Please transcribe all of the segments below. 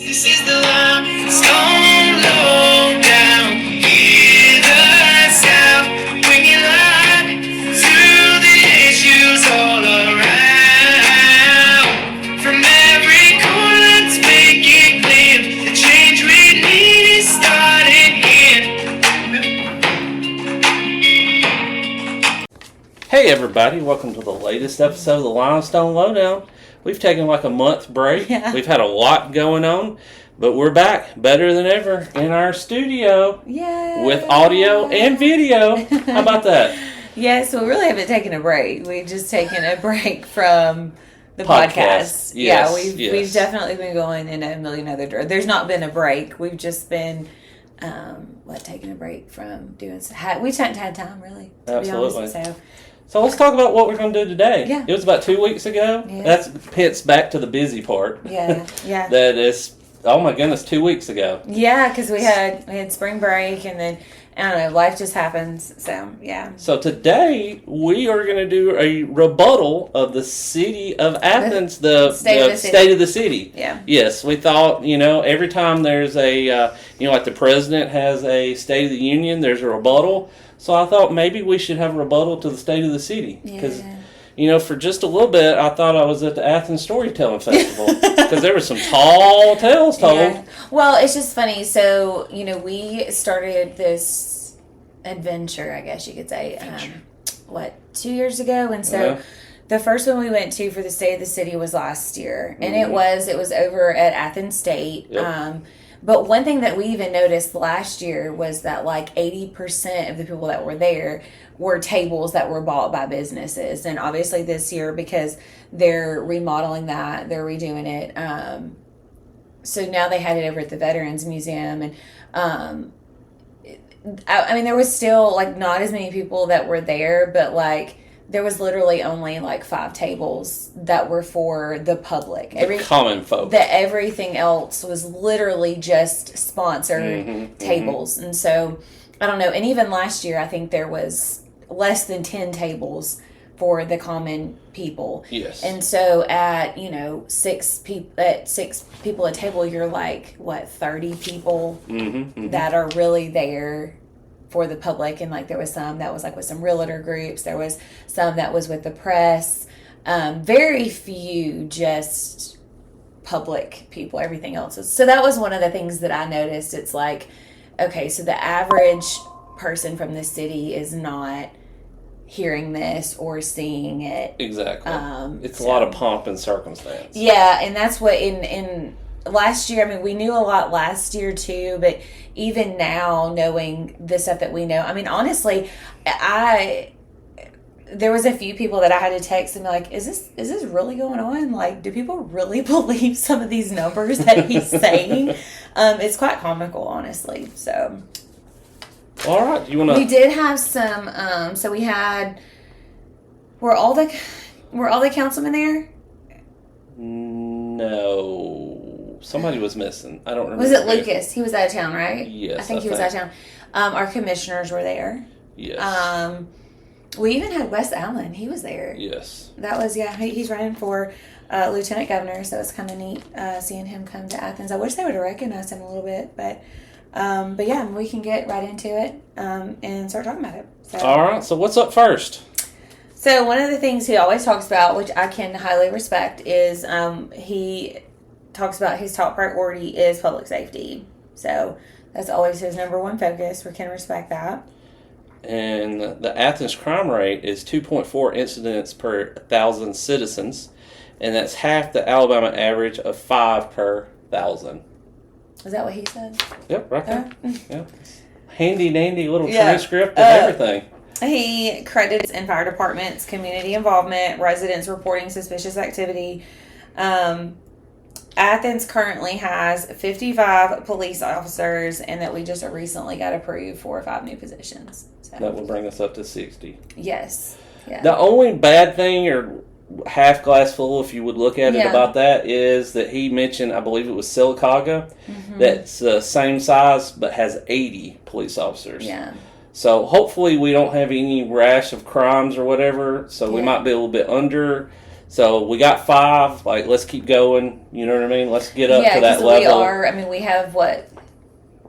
This is the limestone lowdown. Hear the sound when you lie through the issues all around. From every corner, let's make it clear. The change we need is starting here. Hey everybody, welcome to the latest episode of the Limestone Lowdown. We've taken like a month break. Yeah. We've had a lot going on, but we're back better than ever in our studio. Yay! With audio and video. How about that? Yeah, so we really haven't taken a break. We've just taken a break from the podcast. Yes, We've definitely been going in a million other directions. There's not been a break. We've just been taking a break from doing stuff. We haven't had time really, to Absolutely. be honest. So let's talk about what we're going to do today. Yeah. It was about 2 weeks ago. Yeah. That's hits back to the busy part. Yeah. That is, oh my goodness, 2 weeks ago. Yeah, because we had spring break and then, I don't know, life just happens. So, yeah. So today we are going to do a rebuttal of the city of Athens, the state of the city. Yeah. Yes, we thought, every time there's a, like the president has a State of the Union, there's a rebuttal. So I thought maybe we should have a rebuttal to the state of the city. Because, for just a little bit, I thought I was at the Athens Storytelling Festival. Because there were some tall tales told. Yeah. Well, it's just funny. So, we started this adventure, I guess you could say, 2 years ago? And so the first one we went to for the State of the City was last year. And it was over at Athens State. Yep. But one thing that we even noticed last year was that like 80% of the people that were there were tables that were bought by businesses. And obviously this year, because they're remodeling that, they're redoing it. So now they had it over at the Veterans Museum. And there was still like not as many people that were there, but like there was literally only like 5 tables that were for the public. Common folk. Everything else was literally just sponsored tables. And so, I don't know. And even last year, I think there was less than 10 tables for the common people. Yes. And so at, 6 people a table, you're like, 30 people that are really there for the public. And like there was some that was like with some realtor groups, there was some that was with the press, very few just public people. Everything else was, so that was one of the things that I noticed. It's like, okay, so the average person from the city is not hearing this or seeing it. Exactly. It's a lot of pomp and circumstance. Yeah, and that's what in last year, we knew a lot last year too, but even now, knowing the stuff that we know, honestly, there was a few people that I had to text and be like, is this really going on? Like, do people really believe some of these numbers that he's saying? It's quite comical, honestly. So, all right, we did have some. So we had. Were all the councilmen there? No. Somebody was missing. I don't remember. Was it Lucas? He was out of town, right? Yes. I think he was out of town. Our commissioners were there. Yes. We even had Wes Allen. He was there. Yes. That was, he's running for lieutenant governor, so it's kind of neat seeing him come to Athens. I wish they would have recognized him a little bit, but yeah, we can get right into it and start talking about it. So. All right, so what's up first? So one of the things he always talks about, which I can highly respect, is he talks about his top priority is public safety. So that's always his number one focus. We can respect that. And the Athens crime rate is 2.4 incidents per 1,000 citizens, and that's half the Alabama average of 5 per 1,000. Is that what he said? Yep, right there. Yep. Handy dandy little transcript of everything. He credits in fire departments, community involvement, residents reporting suspicious activity. Athens currently has 55 police officers, and that we just recently got approved for 5 new positions. So. That will bring us up to 60. Yes. Yeah. The only bad thing, or half glass full, if you would look at it about that, is that he mentioned, I believe it was Silicaga, that's the same size but has 80 police officers. Yeah. So hopefully we don't have any rash of crimes or whatever, so we might be a little bit under So we got 5. Like, let's keep going. You know what I mean? Let's get up to that we level. are. I mean, we have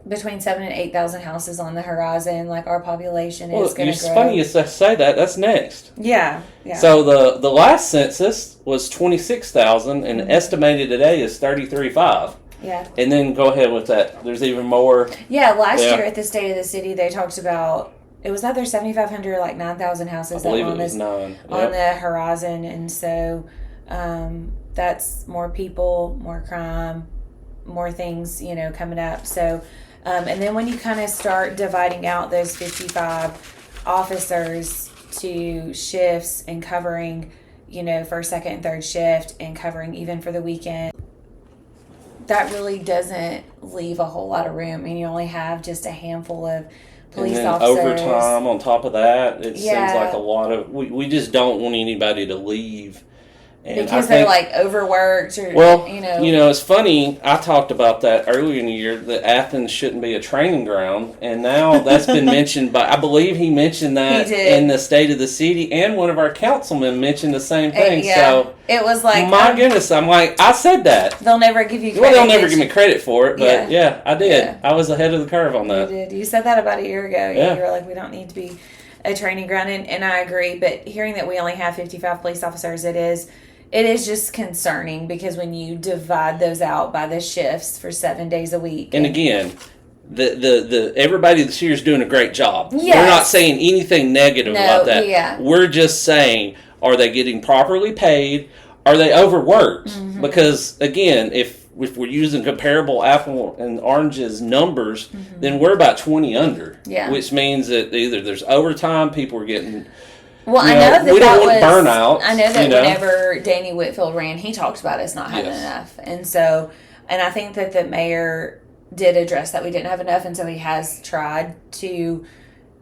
between 7,000 and 8,000 houses on the horizon. Like, our population is going to grow. It's funny you say that. That's next. Yeah. So the last census was 26,000, and estimated today is 33.5. Yeah. And then go ahead with that. There's even more. Yeah, last year at the State of the City, they talked about, it was either 7,500 or like 9,000 houses that were on the horizon. And so that's more people, more crime, more things, coming up. So, and then when you kind of start dividing out those 55 officers to shifts and covering, first, second, and third shift, and covering even for the weekend, that really doesn't leave a whole lot of room. I mean, you only have just a handful of police officers. Overtime on top of that. It seems like a lot of... We just don't want anybody to leave. And because they're like overworked or, it's funny. I talked about that earlier in the year, that Athens shouldn't be a training ground. And now that's been mentioned by... I believe he mentioned that in the State of the City. And one of our councilmen mentioned the same thing. So it was like... My goodness. I'm like, I said that. They'll never give you credit. Well, they'll never give me credit for it. But yeah I did. Yeah. I was ahead of the curve on that. You did. You said that about a year ago. You were like, we don't need to be a training ground. And I agree. But hearing that we only have 55 police officers, it is just concerning, because when you divide those out by the shifts for 7 days a week. And again, the everybody this year is doing a great job. Yes. We're not saying anything negative about that. Yeah. We're just saying, are they getting properly paid? Are they overworked? Mm-hmm. Because again, if we're using comparable apple and oranges numbers, then we're about 20 under. Yeah. Which means that either there's overtime, people are getting... Well, I know that we don't want was burnout. I know that whenever Danny Whitfield ran, he talked about us not having enough, and so, and I think that the mayor did address that we didn't have enough, and so he has tried to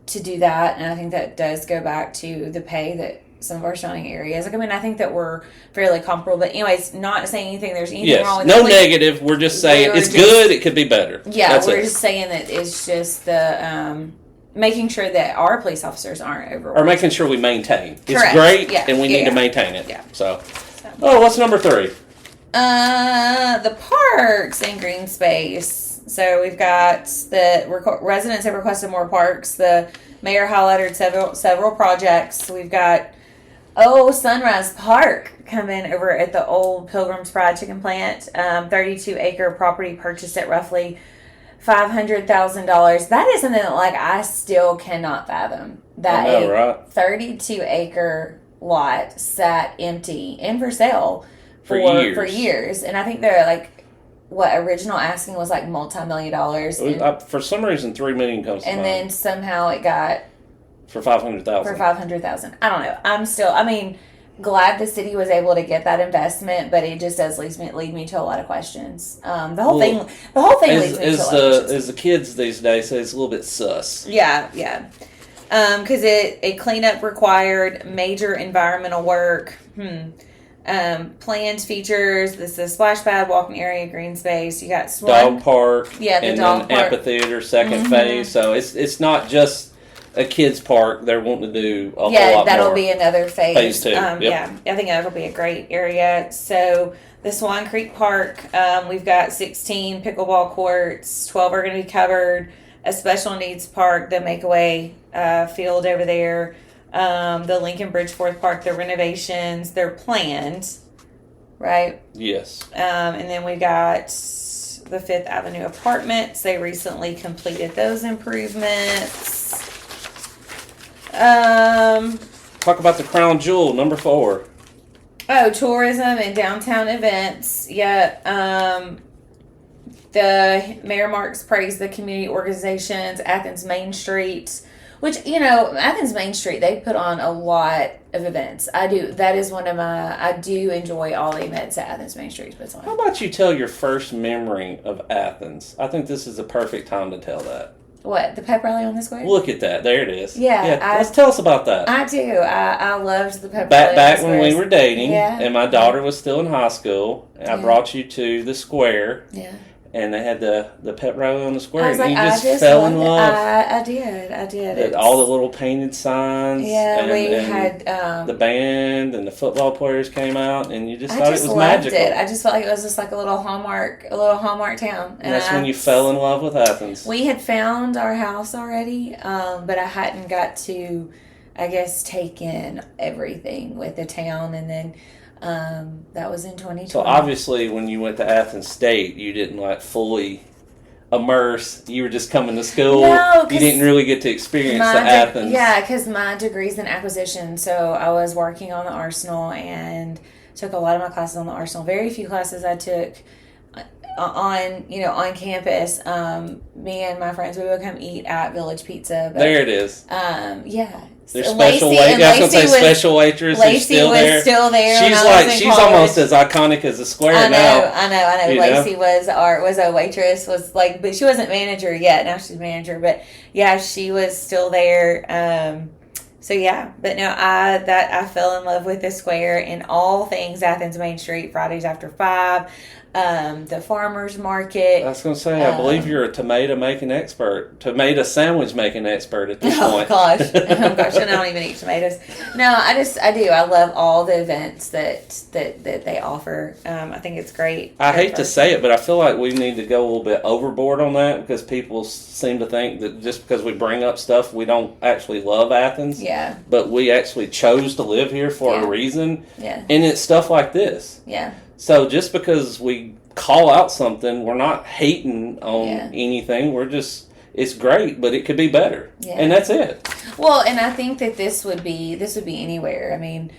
do that, and I think that does go back to the pay that some of our surrounding areas. Like, I mean, I think that we're fairly comparable, but anyways, not saying anything. There's anything wrong with no negative. We're just saying it's good. It could be better. Yeah, we're just saying that it's just the. Making sure that our police officers aren't overworked. Or making sure we maintain. Correct. It's great, and we need to maintain it. Yeah. So, what's number 3? The parks and green space. So we've got residents have requested more parks. The mayor highlighted several projects. We've got Sunrise Park coming over at the old Pilgrim's Pride chicken plant. 32-acre property purchased at roughly $500,000. That is something that, like, I still cannot fathom. That I know, right? 32-acre lot sat empty and for sale for years. And I think they're like, original asking was like multi-million dollars. For some reason, $3 million comes to mind. And then somehow it got for $500,000. I don't know. I'm glad the city was able to get that investment, but it just does lead me to a lot of questions. The whole thing leads me to a lot of questions. As the kids these days say, it's a little bit sus. Yeah. Because a cleanup required, major environmental work. Planned features. This is a splash pad, walking area, green space. You got Swan. Dog park. Yeah, the and dog then park. Amphitheater, second phase. So it's not just a kids park. They're wanting to do a whole lot more. Yeah, that'll be another phase. Phase 2. Yeah, I think that'll be a great area. So the Swan Creek Park, we've got 16 pickleball courts. 12 are going to be covered. A special needs park, the Makeaway field over there. The Lincoln Bridgeforth Park, the renovations, they're planned, right? Yes. And then we got the Fifth Avenue Apartments. They recently completed those improvements. Talk about the crown jewel, number 4. Tourism and downtown events. Yeah. The Mayor Marks praised the community organizations, Athens Main Street, which, Athens Main Street, they put on a lot of events. I do. That is I do enjoy all the events that Athens Main Street puts on. How about you tell your first memory of Athens? I think this is the perfect time to tell that. What, the pep rally on the square? Look at that. There it is. Yeah. Let's tell us about that. I do. I loved the pep rally. Back when we were dating, yeah. and my daughter was still in high school, and I brought you to the square. Yeah. and they had the pep rally on the square. I was like, and you I just just fell in loved it. love. I did. That all the little painted signs. Yeah, we and had the band and the football players came out, and you just I thought just it was loved magical. it. I just felt like it was just like a little Hallmark town. And that's when you fell in love with Athens. We had found our house already, but I hadn't got to, I guess, take in everything with the town, and then that was in 2020. So obviously, when you went to Athens State, you didn't like fully immerse. You were just coming to school. No, you didn't really get to experience the Athens. Yeah, because my degree's in acquisition, so I was working on the Arsenal and took a lot of my classes on the Arsenal. Very few classes I took on campus. Me and my friends, we would come eat at Village Pizza. But, there it is. Yeah. There's special waitress. I was gonna say special waitress. Lacey was still there. She's almost as iconic as the square now. I know. Lacey was a waitress. But she wasn't manager yet. Now she's manager. But yeah, she was still there. So yeah, but no, I fell in love with the square and all things Athens Main Street. Fridays after 5. The farmers market. I was going to say, I believe you're a tomato sandwich making expert at this point. Gosh, I don't even eat tomatoes. No, I do. I love all the events that they offer. I think it's great. I hate to say it, but I feel like we need to go a little bit overboard on that because people seem to think that just because we bring up stuff, we don't actually love Athens. Yeah. But we actually chose to live here for a reason. Yeah. And it's stuff like this. Yeah. So just because we call out something, we're not hating on anything. We're just, it's great, but it could be better. Yeah. And that's it. Well, and I think that this would be anywhere. I mean,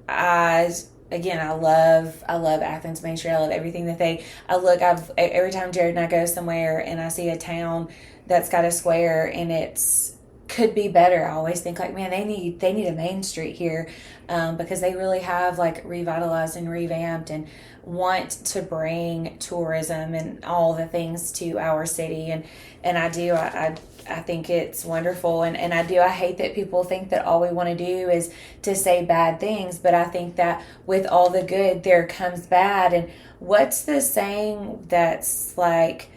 I love Athens Main Street. I love everything that every time Jared and I go somewhere and I see a town that's got a square and it's could be better, I always think like, man, they need a Main Street here, because they really have like revitalized and revamped and want to bring tourism and all the things to our city, and I think it's wonderful, and I hate that people think that all we want to do is to say bad things, but I think that with all the good there comes bad. And what's the saying that's like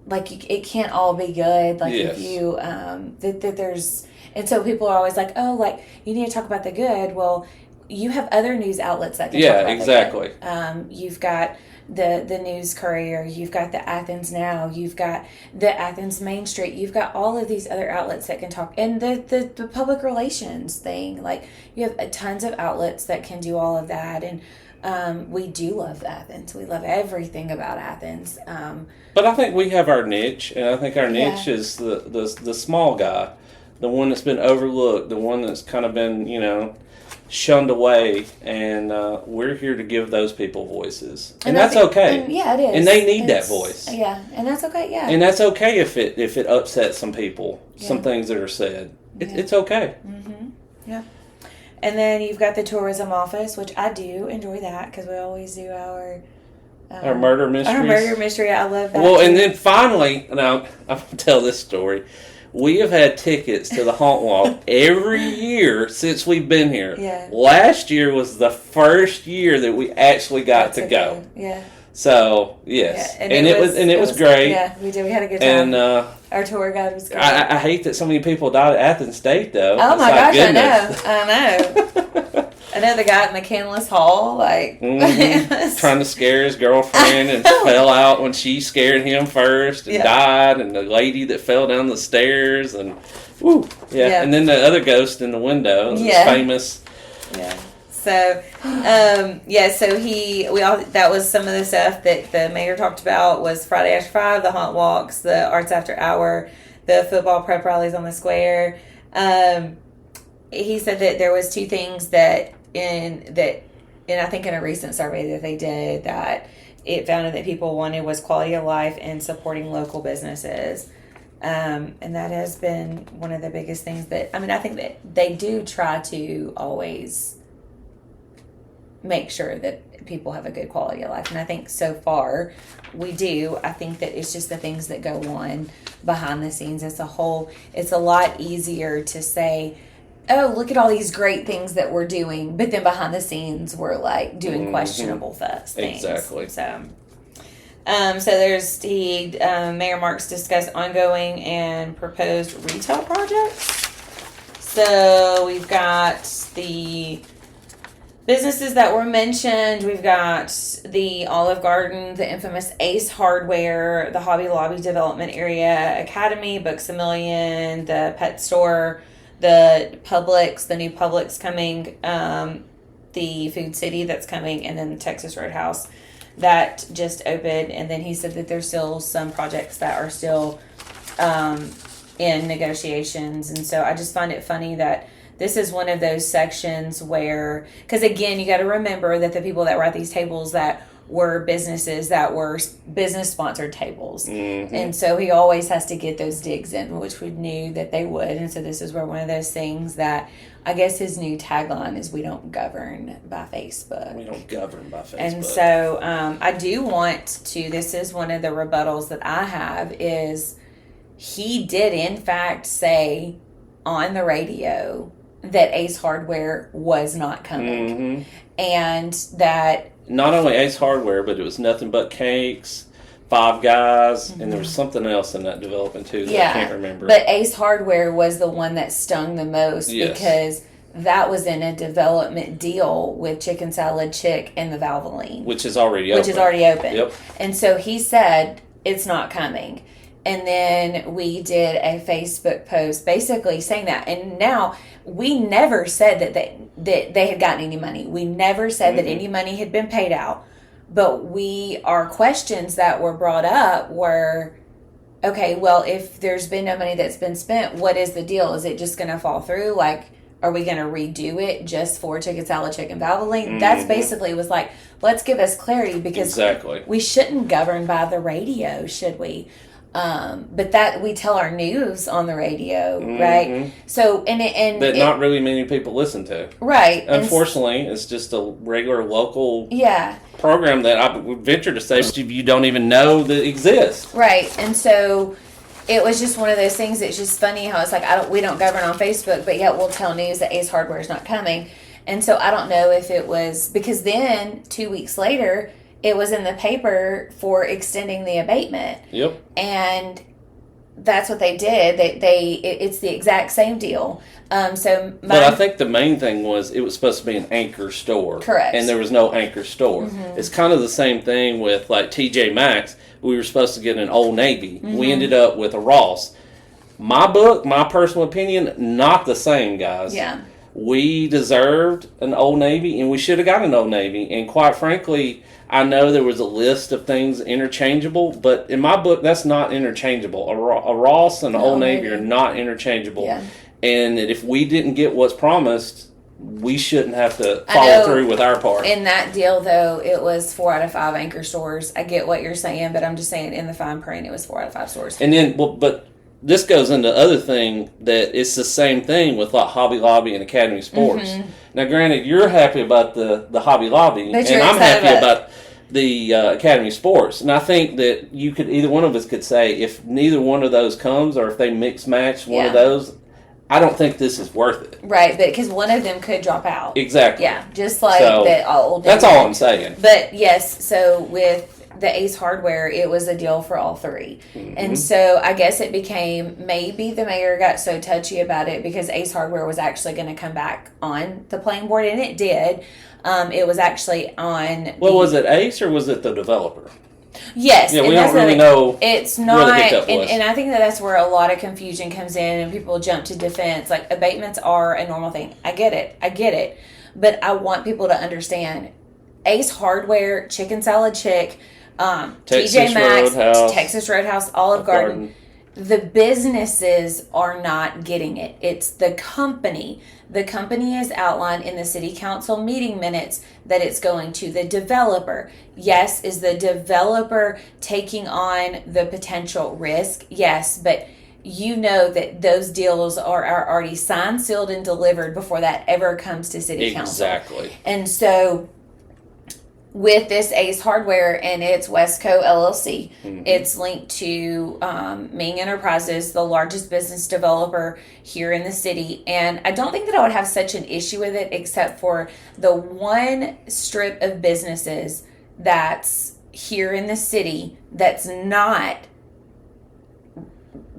it can't all be good. Like if you that there's, and so people are always like, oh, like you need to talk about the good. Well, you have other news outlets that can talk about exactly. The good. You've got the News Courier, you've got the Athens Now, you've got the Athens Main Street, you've got all of these other outlets that can talk, and the public relations thing. Like you have tons of outlets that can do all of that, and we do love Athens. We love everything about Athens. But I think we have our niche, and I think our niche is the small guy, the one that's been overlooked, the one that's kind of been, shunned away, and we're here to give those people voices. And that's okay. And, yeah, it is. And they need that voice. Yeah, and that's okay, yeah. And that's okay if it upsets some people, some things that are said. It's okay. Mm-hmm. Yeah. And then you've got the tourism office, which I do enjoy that because we always do our murder mysteries. Our murder mystery. I love that. Well, and then finally, now I'm going to tell this story. We have had tickets to the Haunt Walk every year since we've been here. Yeah. Last year was the first year that we actually got to go. Yeah. So yes, yeah. And it was great. Yeah, we did. We had a good time. And our tour guide was great. I hate that so many people died at Athens State, though. Oh my gosh, goodness. I know. I know the guy at McCandless Hall, like trying to scare his girlfriend and fell out when she scared him first and died, and the lady that fell down the stairs and and then the other ghost in the window, was famous. Yeah. So, that was some of the stuff that the mayor talked about was Friday After 5, the haunt walks, the Arts After Hour, the football prep rallies on the square. He said that there was two things and I think in a recent survey that they did that it found that people wanted was quality of life and supporting local businesses. And that has been one of the biggest things I think that they do try to always make sure that people have a good quality of life. And I think so far we do. I think that it's just the things that go on behind the scenes. It's a lot easier to say, oh, look at all these great things that we're doing, but then behind the scenes we're like doing questionable things. Exactly. So there's Mayor Marks discussed ongoing and proposed retail projects. So we've got the businesses that were mentioned. We've got the Olive Garden, the infamous Ace Hardware, the Hobby Lobby Development Area Academy, Books A Million, the pet store, the Publix, the new Publix coming, the Food City that's coming, and then the Texas Roadhouse that just opened. And then he said that there's still some projects that are still in negotiations. And so I just find it funny that this is one of those sections where, because again, you got to remember that the people that were at these tables that were businesses that were business sponsored tables. And so he always has to get those digs in, which we knew that they would. And so this is where one of those things that I guess his new tagline is, we don't govern by Facebook. We don't govern by Facebook. And so I do want to, this is one of the rebuttals that I have, is he did in fact say on the radio that Ace Hardware was not coming. And that not only Ace Hardware, but it was Nothing But Cakes, Five Guys, and there was something else in that development too that I can't remember. But Ace Hardware was the one that stung the most because that was in a development deal with Chicken Salad Chick and the Valvoline. Which is already open. Yep. And so he said, it's not coming. And then we did a Facebook post basically saying that. And now, we never said that they had gotten any money. We never said that any money had been paid out. But our questions that were brought up were, okay, well, if there's been no money that's been spent, what is the deal? Is it just going to fall through? Like, are we going to redo it just for Chicken Salad Chicken Valvoline? That's basically was like, let's give us clarity, because we shouldn't govern by the radio, should we? But that we tell our news on the radio, right? So that not really many people listen to, right? Unfortunately, it's just a regular local program that I would venture to say you don't even know that exists, right? And so it was just one of those things. It's just funny how it's like we don't govern on Facebook, but yet we'll tell news that Ace Hardware is not coming. And so I don't know if it was because then 2 weeks later, it was in the paper for extending the abatement. Yep. And that's what they did. It's the exact same deal. But I think the main thing was it was supposed to be an anchor store. Correct. And there was no anchor store. It's kind of the same thing with like TJ Maxx. We were supposed to get an Old Navy. We ended up with a Ross. My personal opinion, not the same, guys. Yeah. We deserved an Old Navy, and we should have got an Old Navy. And quite frankly, I know there was a list of things interchangeable, but in my book, that's not interchangeable. A Ross and an Old Navy are not interchangeable. Yeah. And if we didn't get what's promised, we shouldn't have to follow through with our part. In that deal, though, it was 4 out of 5 anchor stores. I get what you're saying, but I'm just saying in the fine print, it was 4 out of 5 stores. And then, but this goes into other thing that it's the same thing with like Hobby Lobby and Academy Sports. Now, granted, you're happy about the Hobby Lobby, and I'm happy about the Academy Sports. And I think that either one of us could say if neither one of those comes, or if they mix match one of those, I don't think this is worth it. Right, but because one of them could drop out. Exactly. Yeah, just like that old. That's all I'm saying. But yes, so with the Ace Hardware, it was a deal for all three. And so I guess it became, maybe the mayor got so touchy about it because Ace Hardware was actually going to come back on the playing board, and it did. It was actually on. Well, was it Ace or was it the developer? Yes. Yeah, we don't really know. It's not, where the hiccup was. And I think that's where a lot of confusion comes in, and people jump to defense. Like, abatements are a normal thing. I get it. But I want people to understand, Ace Hardware, Chicken Salad Chick, TJ Maxx, Texas Roadhouse, Olive Garden. The businesses are not getting it. It's the company. The company is outlined in the city council meeting minutes that it's going to the developer. Yes, is the developer taking on the potential risk? Yes, but you know that those deals are already signed, sealed, and delivered before that ever comes to city council. Exactly. And so with this Ace Hardware and its Westco LLC. It's linked to Ming Enterprises, the largest business developer here in the city. And I don't think that I would have such an issue with it, except for the one strip of businesses that's here in the city that's not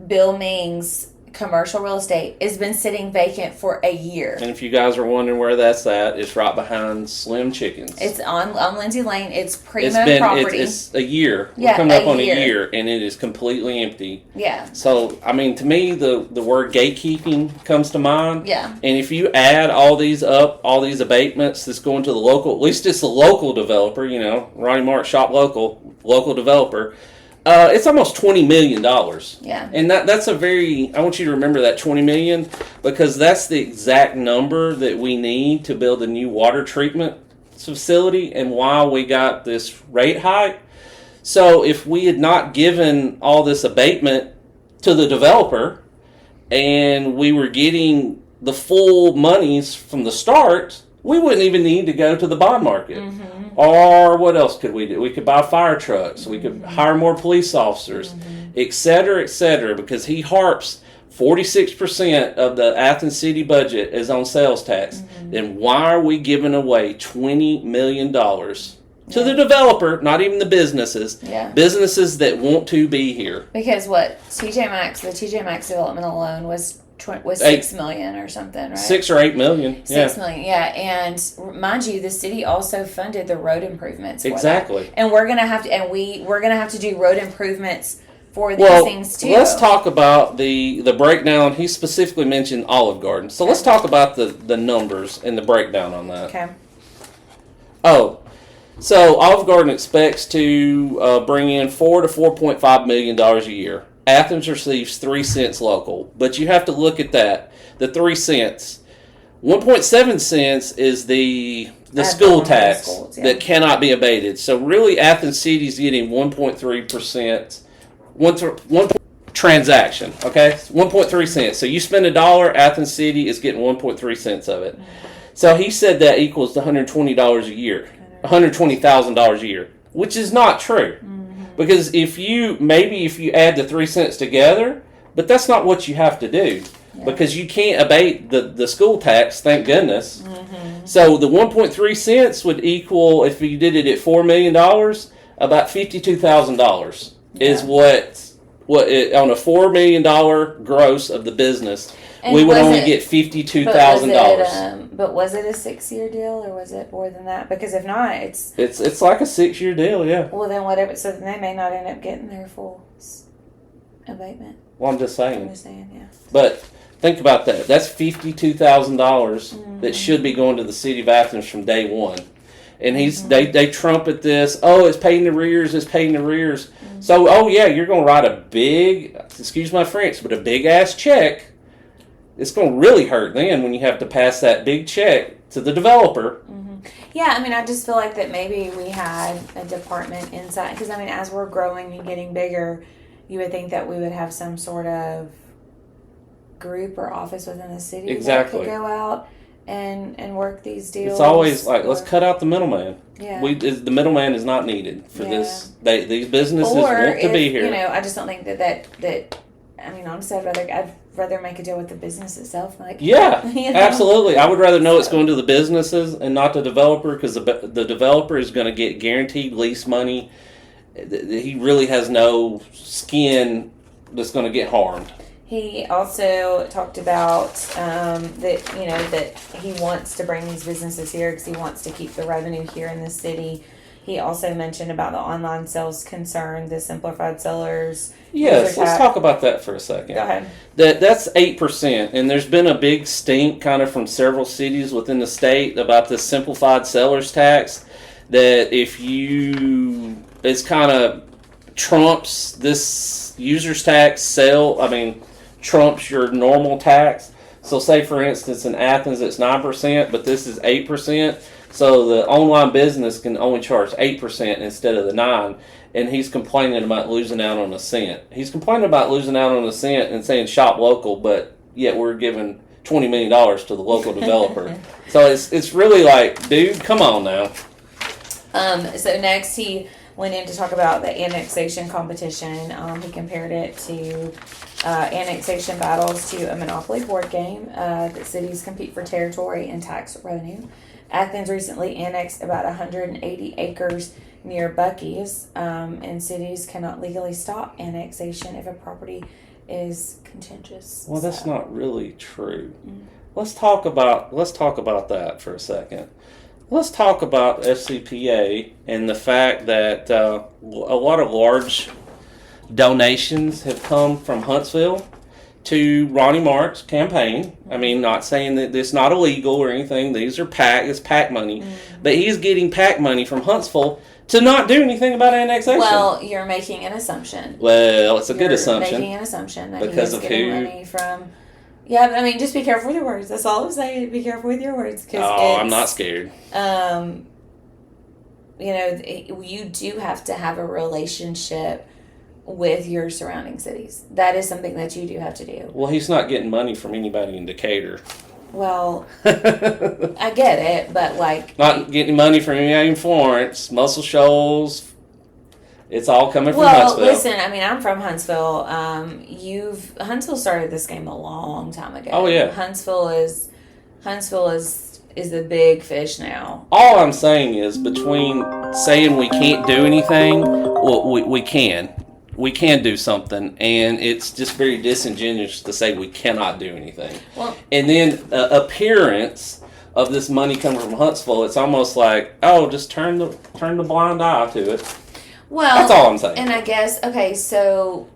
Bill Ming's commercial real estate has been sitting vacant for a year. And if you guys are wondering where that's at, it's right behind Slim Chickens. It's on Lindsay Lane. It's primo property. It's a year. Yeah, We're coming up on a a year. year, and it is completely empty. Yeah. So, I mean, to me, the word gatekeeping comes to mind. Yeah. And if you add all these abatements that's going to the local, at least it's the local developer, Ronnie Mark Shop local developer, it's almost $20 million. Yeah. And that's I want you to remember that $20 million, because that's the exact number that we need to build a new water treatment facility and why we got this rate hike. So if we had not given all this abatement to the developer and we were getting the full monies from the start, we wouldn't even need to go to the bond market. Or what else could we do? We could buy fire trucks. We could hire more police officers, et cetera, because he harps 46% of the Athens city budget is on sales tax. Then why are we giving away $20 million to the developer, not even the businesses, businesses that want to be here? Because the TJ Maxx development alone was 6 million or something, right? 6 or 8 million. 6 million, yeah. And mind you, the city also funded the road improvements for Exactly. that. And we're gonna have to do road improvements for these things too. Let's talk about the breakdown. He specifically mentioned Olive Garden. So let's talk about the numbers and the breakdown on that. Okay. Oh, so Olive Garden expects to bring in $4 to $4.5 million a year. Athens receives 3 cents local, but you have to look at that. The 3 cents, 1.7 cents is the school tax that cannot be abated. So really, Athens City is getting 1.3%, one transaction. Okay, 1.3 cents. So you spend $1, Athens City is getting 1.3 cents of it. So he said that equals $120 a year, $120,000 a year, which is not true. Because if you add the 3 cents together, but that's not what you have to do. Because you can't abate the school tax, thank goodness. So the 1.3 cents would equal, if you did it at $4 million, about $52,000 is what on a $4 million gross of the business, and we would only get $52,000. But was it a 6-year deal, or was it more than that? Because if not, it's like a 6-year deal, yeah. Well, then whatever. So then they may not end up getting their full abatement. Well, I'm just saying. Yeah. But think about that. That's $52,000 that should be going to the city of Athens from day one. And they trumpet this. Oh, it's paid in arrears. It's paid in arrears. So, you're going to write a big, excuse my French, but a big ass check. It's going to really hurt then when you have to pass that big check to the developer. Yeah, I mean, I just feel like that maybe we had a department inside, because I mean, as we're growing and getting bigger, you would think that we would have some sort of group or office within the city that could go out and work these deals. It's always like, let's cut out the middleman. Yeah. The middleman is not needed for this. These businesses want to be here. I just don't think that I mean, honestly, I'd rather make a deal with the business itself. Absolutely. I would rather know it's going to the businesses and not the developer, because the developer is going to get guaranteed lease money. He really has no skin that's going to get harmed. He also talked about that he wants to bring these businesses here because he wants to keep the revenue here in the city. He also mentioned about the online sales concern, the simplified sellers. Yes, let's talk about that for a second. Go ahead. That's 8%, and there's been a big stink kind of from several cities within the state about this simplified sellers tax, that it's kind of trumps this user's tax trumps your normal tax. So say, for instance, in Athens it's 9%, but this is 8%. So the online business can only charge 8% instead of the 9%. And he's complaining about losing out on a cent. He's complaining about losing out on a cent and saying shop local, but yet we're giving $20 million to the local developer. So it's really like, dude, come on now. So next he went in to talk about the annexation competition. He compared it to annexation battles to a Monopoly board game. That cities compete for territory and tax revenue. Athens recently annexed about 180 acres near Bucky's, and cities cannot legally stop annexation if a property is contentious. Well, that's not really true. Let's talk about that for a second. Let's talk about FCPA and the fact that a lot of large donations have come from Huntsville to Ronnie Mark's campaign. I mean, not saying that it's not illegal or anything. These are it's PAC money. But he's getting PAC money from Huntsville to not do anything about annexation. Well, you're making an assumption. Well, it's a good assumption. You're making an assumption that because he's of getting who? money from... Yeah, but I mean, just be careful with your words. That's all I'm saying. Be careful with your words. I'm not scared. You do have to have a relationship with your surrounding cities. That is something that you do have to do. Well, he's not getting money from anybody in Decatur. Well, I get it, but not getting money from anybody in Florence, Muscle Shoals. It's all coming from Huntsville. Well, listen, I mean, I'm from Huntsville. Huntsville started this game a long time ago. Oh yeah. Huntsville is the big fish now. All I'm saying is between saying we can't do anything, well, we can. We can do something, and it's just very disingenuous to say we cannot do anything. Well, and then appearance of this money coming from Huntsville, it's almost like, oh, just turn the blind eye to it. Well, that's all I'm saying. And I guess, okay, so,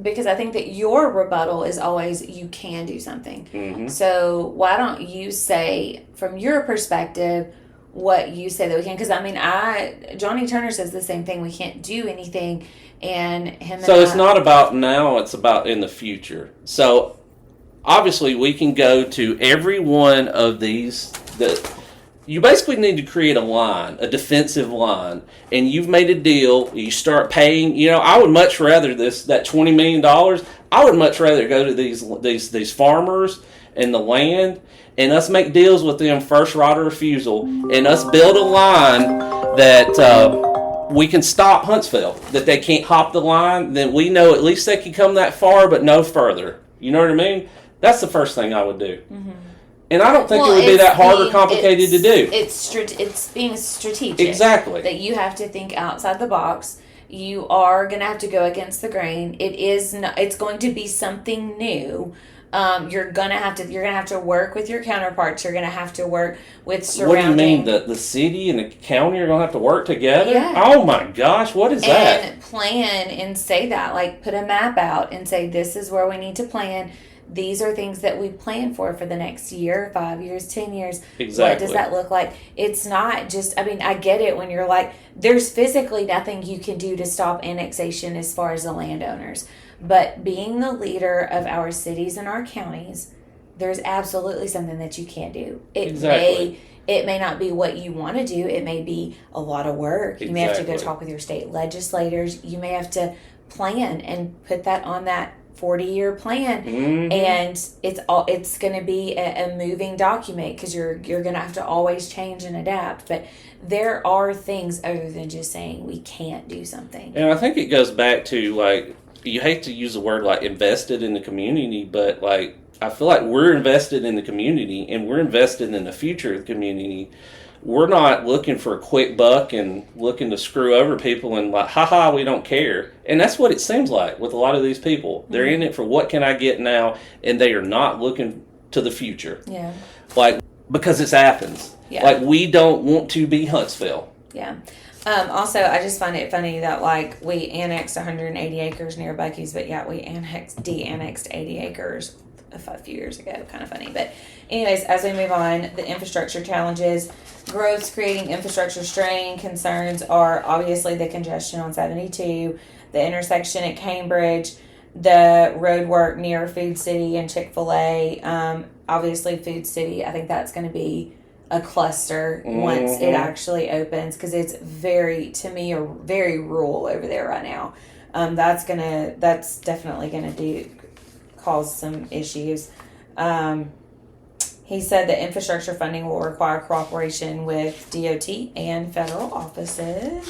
because I think that your rebuttal is always you can do something. Mm-hmm. So why don't you say, from your perspective, what you say that we can? Because, I mean, Johnny Turner says the same thing. We can't do anything. And him. So it's not about now, it's about in the future. So obviously we can go to every one of these. You basically need to create a line, a defensive line, and you've made a deal. You start paying. I would much rather that $20 million. I would much rather go to these farmers and the land, and us make deals with them first right of refusal, and us build a line that we can stop Huntsville, that they can't hop the line. Then we know at least they can come that far, but no further. You know what I mean? That's the first thing I would do. Mm-hmm. And I don't think it would be that hard or complicated to do. It's being strategic. Exactly. That you have to think outside the box. You are going to have to go against the grain. It's going to be something new. You're gonna have to work with your counterparts. You're gonna have to work with surrounding. What do you mean? The city and the county are gonna have to work together? Yeah. Oh my gosh, what is that? And plan and say that. Put a map out and say, this is where we need to plan. These are things that we plan for the next year, 5 years, 10 years. Exactly. What does that look like? It's not just, I mean, I get it when you're like, there's physically nothing you can do to stop annexation as far as the landowners. But being the leader of our cities and our counties, there's absolutely something that you can do. It may not be what you want to do. It may be a lot of work. Exactly. You may have to go talk with your state legislators. You may have to plan and put that on that 40-year plan. Mm-hmm. And it's going to be a moving document because you're going to have to always change and adapt. But there are things other than just saying we can't do something. And I think it goes back to you hate to use the word invested in the community, but I feel like we're invested in the community and we're invested in the future of the community. We're not looking for a quick buck and looking to screw over people and haha, we don't care. And that's what it seems like with a lot of these people. Mm-hmm. They're in it for what can I get now, and they are not looking to the future. Yeah. Because it's Athens. Yeah. We don't want to be Huntsville. Yeah. Also, I just find it funny that we annexed 180 acres near Bucky's, but we de-annexed 80 acres a few years ago. Kind of funny. But anyways, as we move on, the infrastructure challenges, growth's creating infrastructure strain. Concerns are obviously the congestion on 72, the intersection at Cambridge, the road work near Food City and Chick-fil-A. Obviously, Food City, I think that's going to be a cluster once it actually opens, because it's very rural over there right now. That's definitely gonna cause some issues. He said that infrastructure funding will require cooperation with DOT and federal offices.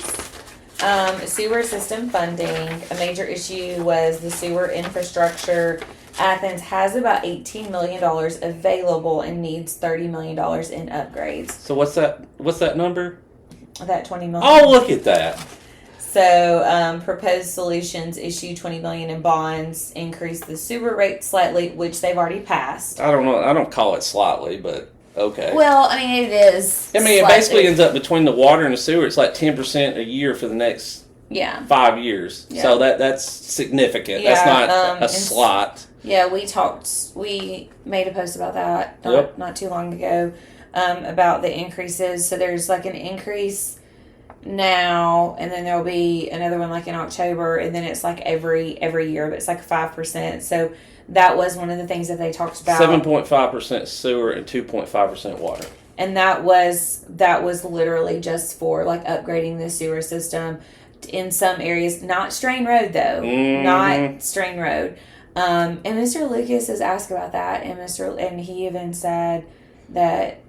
Sewer system funding. A major issue was the sewer infrastructure. Athens has about $18 million available and needs $30 million in upgrades. So what's that number? That $20 million. Oh, look at that. So, proposed solutions issue $20 million in bonds, increase the sewer rate slightly, which they've already passed. I don't know. I don't call it slightly, but okay. Well, I mean, it is. I mean, it basically ends up between the water and the sewer. It's like 10% a year for the next 5 years. Yeah. So that's significant. Yeah, That's not a slot. Yeah, we made a post about that not too long ago about the increases. So there's like an increase now, and then there'll be another one like in October, and then it's like every year, but it's like 5%. So that was one of the things that they talked about. 7.5% sewer and 2.5% water. And that was literally just for like upgrading the sewer system in some areas. Not Strain Road though, not Strain Road. And Mr. Lucas has asked about that, and he even said that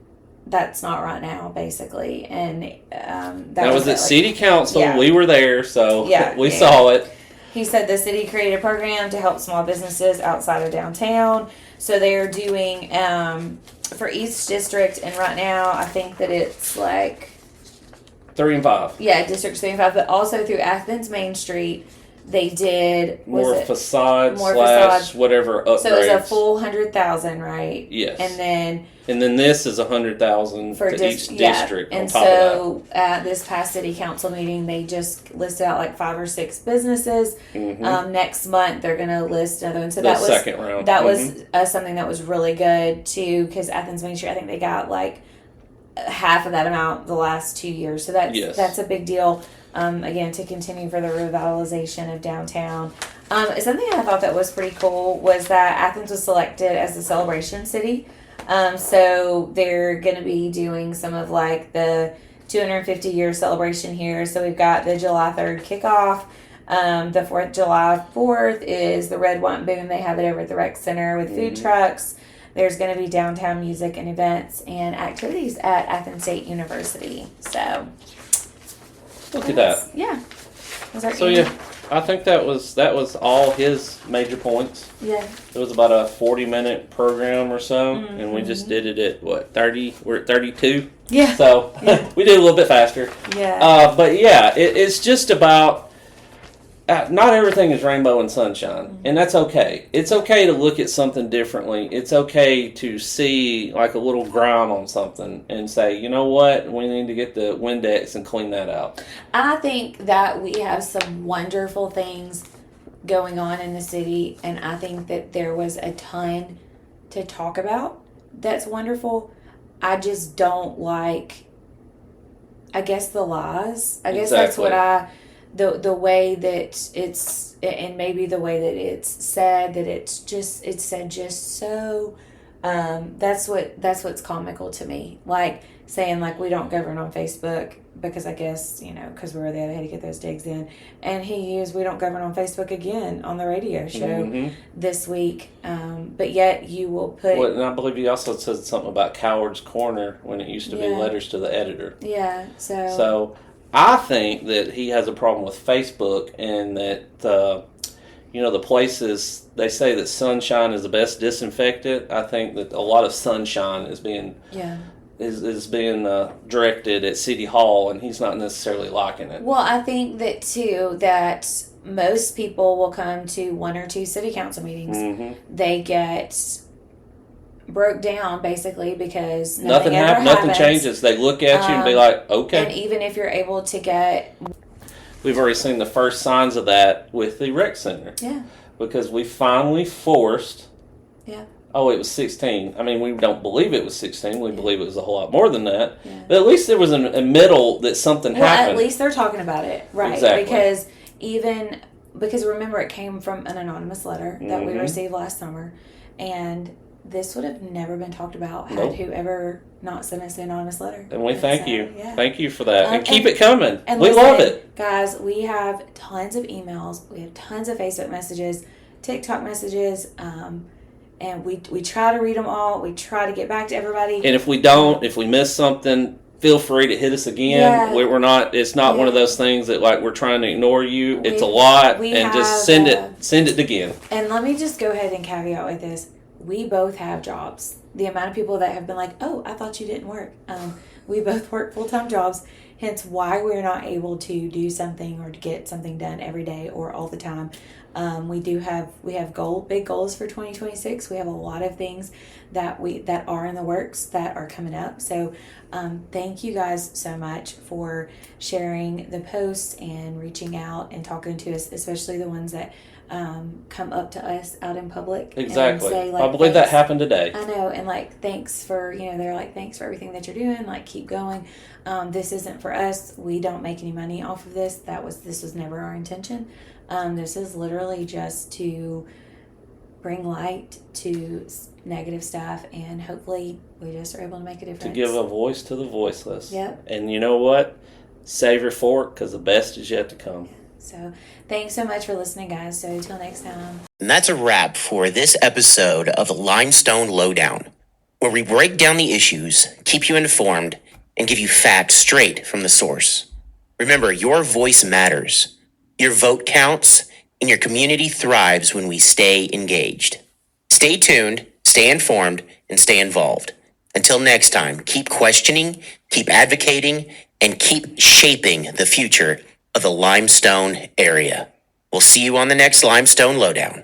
that's not right now, basically. And that was at City Council. Yeah. We were there, so we saw it. He said the city created a program to help small businesses outside of downtown. So they are doing for each district, and right now I think that it's like 3 and 5. Yeah, districts 3 and 5, but also through Athens Main Street. They did more facade whatever upgrades. So it was a full 100,000, right? Yes. And then this is 100,000 for each district. And so at this past city council meeting, they just listed out like 5 or 6 businesses. Mm-hmm. Next month they're going to list another one. So that was second round. That was something that was really good too, because Athens Main Street, I think they got like half of that amount the last 2 years. So that's a big deal. Again, to continue for the revitalization of downtown. Something I thought that was pretty cool was that Athens was selected as the celebration city. So they're going to be doing some of like the 250-year celebration here. So we've got the July 3rd kickoff. The 4th, July 4th is the Red, White, and Boom. They have it over at the Rec Center with food trucks. There's going to be downtown music and events and activities at Athens State University. So... Look at that. Yeah. I think that was all his major points. Yeah. It was about a 40-minute program or so, and we just did it at 30? We're at 32. Yeah. So we did it a little bit faster. Yeah. But yeah, it's just about not everything is rainbow and sunshine, and that's okay. It's okay to look at something differently. It's okay to see like a little ground on something and say, you know what, we need to get the Windex and clean that out. I think that we have some wonderful things going on in the city, and I think that there was a ton to talk about that's wonderful. I just don't like, I guess, the lies. I guess that's what the way that it's, and maybe the way that it's said, that it's said just so, that's what's comical to me. Like saying like we don't govern on Facebook because I guess, because we were there, they had to get those digs in. And he used we don't govern on Facebook again on the radio show this week. But yet you will put... Well, and I believe he also said something about Coward's Corner when it used to be letters to the editor. Yeah, So I think that he has a problem with Facebook, and that, the places, they say that sunshine is the best disinfectant. I think that a lot of sunshine is being directed at City Hall, and he's not necessarily liking it. Well, I think that, too, that most people will come to 1 or 2 city council meetings. Mm-hmm. They get broke down basically because nothing happens. Nothing changes. They look at you and be like, okay. And even if you're able to get... We've already seen the first signs of that with the rec center. Yeah. Because we finally forced... Yeah. Oh, it was 16. I mean, we don't believe it was 16. We believe it was a whole lot more than that. Yeah. But at least there was a middle that something happened. At least they're talking about it. Right. Exactly. Because remember, it came from an anonymous letter that we received last summer. And this would have never been talked about had whoever not sent us the anonymous letter. And we thank you. Yeah. Thank you for that. And keep it coming. We love it. Guys, we have tons of emails. We have tons of Facebook messages, TikTok messages. and we try to read them all. We try to get back to everybody. And if we don't, if we miss something, feel free to hit us again. Yeah. We're not. It's not one of those things that like we're trying to ignore you. It's a lot, and just send it again. And let me just go ahead and caveat with this: we both have jobs. The amount of people that have been like, "Oh, I thought you didn't work." We both work full-time jobs. Hence, why we're not able to do something or to get something done every day or all the time. We have big goals for 2026. We have a lot of things that are in the works that are coming up. So thank you guys so much for sharing the posts and reaching out and talking to us, especially the ones that come up to us out in public. Exactly. And say, I believe that happened today. I know, and like thanks for they're like thanks for everything that you're doing. Like keep going. This isn't for us. We don't make any money off of this. This was never our intention. This is literally just to bring light to negative stuff, and hopefully we just are able to make a difference. To give a voice to the voiceless. Yep. And you know what? Save your fork, because the best is yet to come. Yeah. So thanks so much for listening, guys. So until next time. And that's a wrap for this episode of Limestone Lowdown, where we break down the issues, keep you informed, and give you facts straight from the source. Remember, your voice matters. Your vote counts, and your community thrives when we stay engaged. Stay tuned, stay informed, and stay involved. Until next time, keep questioning, keep advocating, and keep shaping the future of the Limestone area. We'll see you on the next Limestone Lowdown.